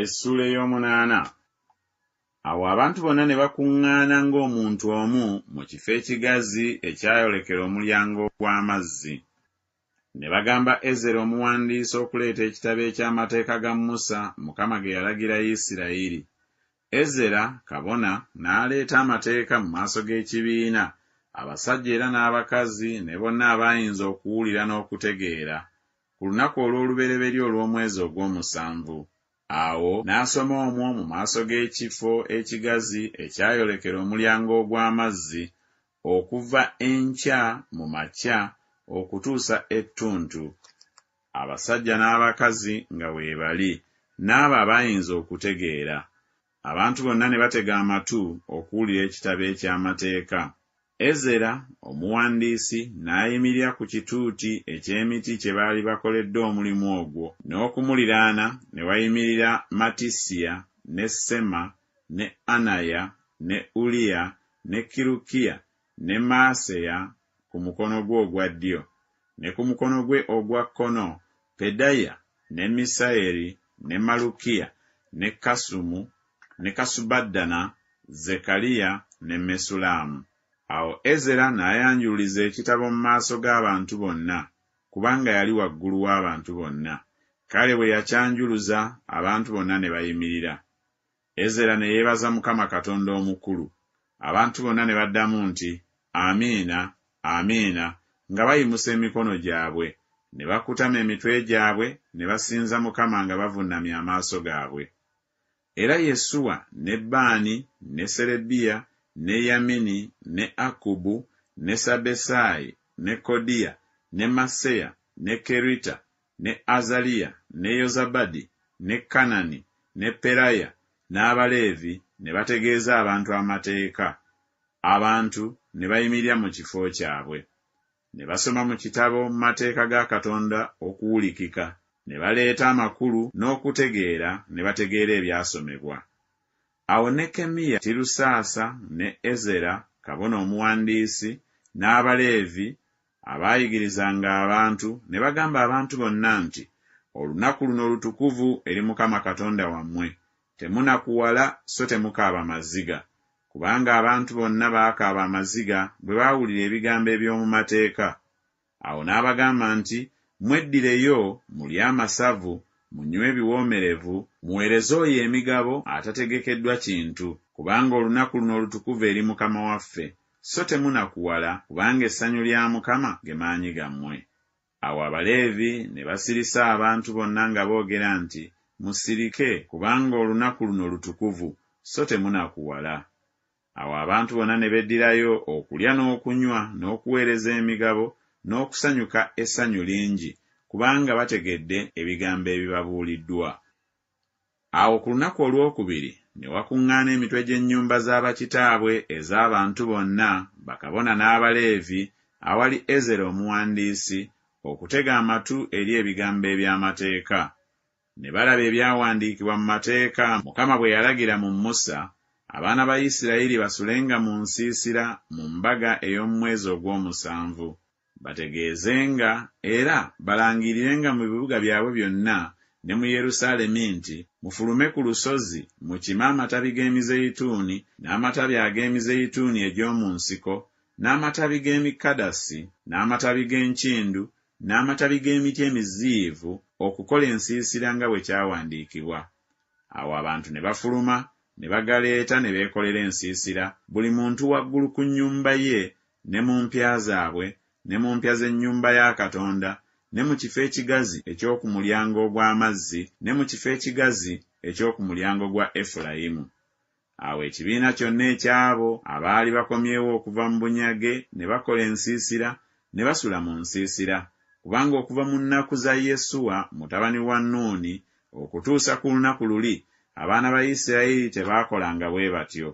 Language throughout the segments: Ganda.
Essula ey'omunaana. Awo abantu bonna ne bakuŋŋaana ng'omuntu omu mu kifo ekigazi ekyayolekera omulyango gw'amazzi. Ne bagamba Ezera omuwandiisi okuleeta ekitabo eky'amateeka ga Musa Mukama ge yalagira Isirayiri. Ezera kabona n'aleeta amateeka mu maaso g'ekibiina, abasajja era n'abakazi ne bonna abaayinza okuwulira n'okutegeera, ku lunaku olw'olubereberye olw'omwezi ogw'omusanvu. Awo n'asoma omwo mu maaso g'ekifo ekigazi ekyayolekera omulyango ogw'amazzi okuva enkya mu makya okutuusa ettuntu. Abasajja n'abakazi nga weebali, n'abo abaayinza okutegeera. Abantu bonna ne batega amatu okuwulira ekitabo eky'amateeka. Ezera omuwandiisi n'ayimirira ku kituuti eky'emiti kye baali bakoledde omulimu ogwo, n'okumuliraana ne wayimirira Matisiya, ne Sema, ne Anaya, ne Uliya, ne Kirukiya, ne Maaseya ku mukono gwe ogwa ddyo, ne ku mukono gwe ogwa kkono Pedaya, ne Misayeri, ne Malukiya, ne Kasumu, ne Kasubaddana, Zekaliya ne Mesulamu. Awo Ezera n'ayanjululiza ekitabo mu maaso g'abantu bonna, kubanga yali waggulu w'abantu bonna. Kale bwe yakyanjuluza, abantu bonna ne bayimirira. Ezera ne yeebaza Mukama Katonda omukulu. Abantu bonna ne baddamu nti, Amiina, Amiina, nga bayimusa emikono gyabwe, ne bakutama emitwe gyabwe, ne basinza Mukama nga bavunnamye amaaso gaabwe. Era Yesuwa, ne Baani, ne Serebiya, ne Yamini, ne Akubu, ne Sabbesayi, ne Kodiya, ne Maseya, ne Kerita, ne Azaliya, ne Yozabadi, ne Kanani, ne Peraya, n'Abaleevi ne bategeeza abantu amateeka. Abantu ne bayimirira mu kifo kyabwe. Ne basoma mu kitabo mu mateeka ga Katonda okuwulikika. Ne baleeta amakulu n'okutegeera ne bategeera ebyasomebwa. Awo Nekemiya Tirusaasa ne Ezera kabona omuwandiisi n'Abaleevi abaayigirizanga abantu ne bagamba abantu bonna nti, olunaku luno lutukuvu eri Mukama Katonda wammwe. Temunakuwala so temukaaba maziga, kubanga abantu bonna baakaaba amaziga bwe baawulira ebigambo eby'omu mateeka. Awo n'abagamba nti, mweddireyo mulye amasavu, munywe ebiwoomerevu, muweereze oyo emigabo atategekeddwa kintu, kubanga olunaku luno olutukuvu eri Mukama waffe, so temunakuwala, kubanga essanyu lya Mukama ge maanyi gammwe. Awo Abaleevi ne basirisa abantu bonna nga boogera nti, musirike, kubanga olunaku luno lutukuvu, so temunakuwala. Awo abantu bonna ne beddirayo okulya n'okunywa n'okuweereza emigabo n'okusanyuka essanyu lingi, kubanga bategedde ebigambo ebibabuuliddwa. Awo ku lunaku olwokubiri ne wakuŋŋaana emitwe gy'ennyumba z'abakitaabwe ez'abantu bonna, bakabona n'Abaleevi, awali Ezera omuwandiisi, okutega amatu eri ebigambo eby'amateeka. Ne balaba ebyawandiikibwa mu mateeka Mukama bwe yalagira mu Musa, abaana ba Isirayiri basulenga mu nsiisira mu mbaga ey'omu mwezi ogw'omusanvu. Bategeezenga era balangirirenga mu bibuga byabwe byonna ne mu Yerusaalemi nti, mufulume ku lusozi, mukime amatabi g'emizeyituuni, n'amatabi ag'emizeyituuni egy'omu nsiko, n'amatabi g'emikadasi, n'amatabi g'enkindu, n'amatabi g'emiti emiziyivu, okukola ensiisira nga bwe kyawandiikibwa. Awo abantu ne bafuluma, ne bagaleeta ne beekolera ensiisira, buli muntu waggulu ku nnyumba ye, ne mu mpya zaabwe, ne mu mpya z'ennyumba ya Katonda, ne mu kifo ekigazi eky'oku mulyango ogw'amazzi, ne mu kifo ekigazi eky'oku mulyango gwa Efulayimu. Awo ekibiina kyonna eky'abo abaali bakomyewo okuva mu bunyage ne bakola ensiisira, ne basula mu nsiisira, kubanga okuva mu nnaku za Yesuwa mutabani wa Nuuni okutuusa ku lunaku luli, abaana ba Isirayiri tebaakolanga bwe batyo.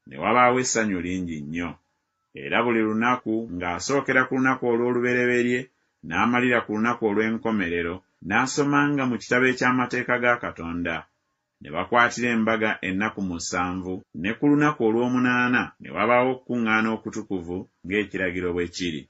Ne wabaawo essanyu lingi nnyo. Era buli lunaku ng'asookera ku lunaku olw'olubereberye n'amalira ku lunaku olw'enkomerero, n'asomanga mu kitabo eky'amateeka ga Katonda. Ne bakwatira embaga ennaku 7, ne ku lunaku olw'omunaana ne wabaawo okuŋŋaana okutukuvu ng'ekiragiro bwe kiri.